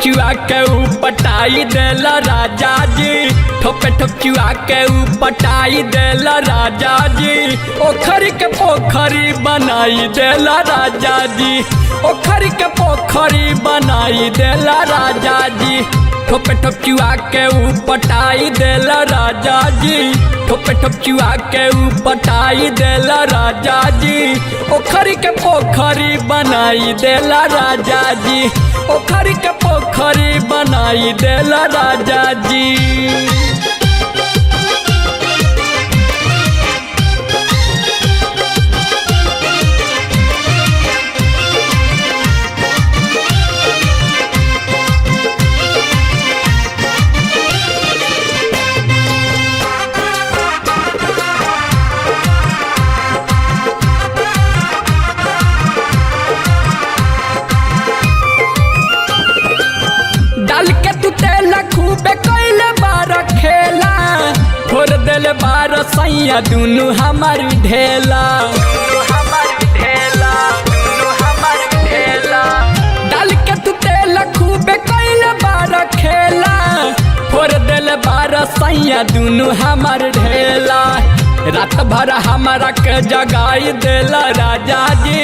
चुआ के पटाई देला राजा जी, ठोपे ठोप चुआ के पटाई देला राजा जी। ओखरी के पोखरी बनाई देला राजा जी, ओखरी के पोखरी बनाई देला राजा जी। ठोपे ठोप चुआ के पटाई देला राजा जी, ठोपे ठोप चुआ के पटाई देला राजा जी। ओखरी के पोखरी बनाई देला राजा जी, ओखरी के पोखरी बनाई देला राजा जी। डाल के तू तेल खूबे कैले बार खेला, फोड़ देले बार सैया दुनू हमार ढेला। डाल के तू तेल खूबे कैले बार खेला, फोड़ देले बार सैया दुनू हमार ढेला। रात भर हमारा के जगाई देला राजा जी,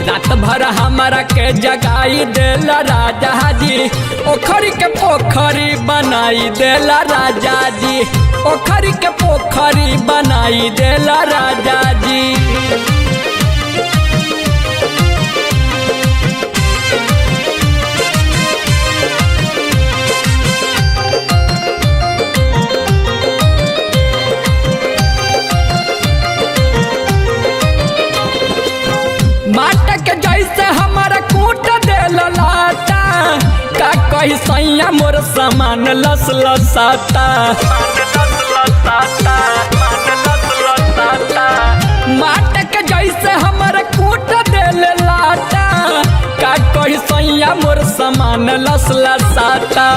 रात भर हमारा के जगाई देला राजा जी। ओखरी के पोखरी बनाई देला राजा जी, ओखरी के पोखरी बनाई देला राजा जी। माटा के जैसे हमारा कूट देला लाटा, का कही सैया मोर सामान लस लसाता। माटा के जैसे हमारा कूट देले लाटा, का कही सैया मोर सामान लस लसाता।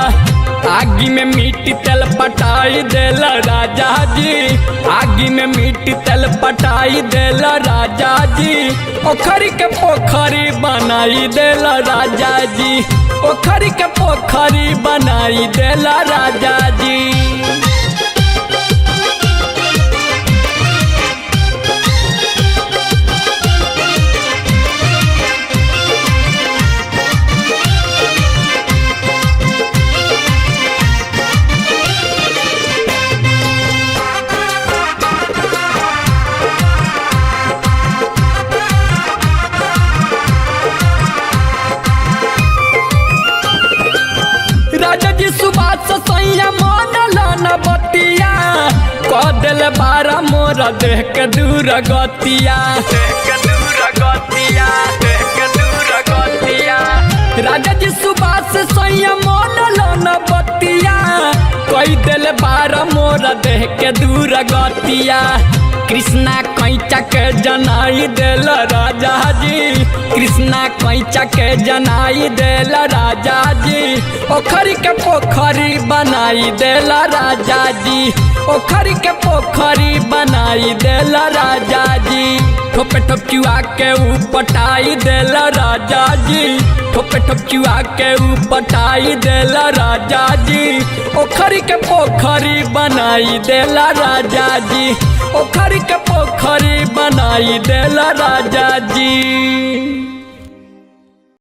आगी में मिट्टी तेल पटाई देला राजा जी, आगी में मिट्टी तेल पटाई देला राजा जी। ओखरी के पोखरी बनाई देला राजा जी, ओखरी के पोखरी बनाई देला राजा जी। राजा जी सुबास सैया मान लाना बतिया, कह दिल बारा मोरा देह के दूर गतिया। राजा जी सुबास सैया मान लाना बतिया, कह दिल बारा मोरा देह के दूर गतिया। कृष्णा कैचा के जनाई देला राजा जी, कृष्णा कैचा के जनाई देला राजा जी। ओखरी के पोखरी बनाई देला राजा जी, ओखरी के पोखरी बनाई देला राजा जी। ठोपे ठोप चुआ के पटाई देला राजा जी, ठोपे ठोप चुआ के पटाई देला राजा जी। ओखरी के पोखरी बनाई देला राजा जी, ओखरी के पोखरी बनाई देला राजा जी।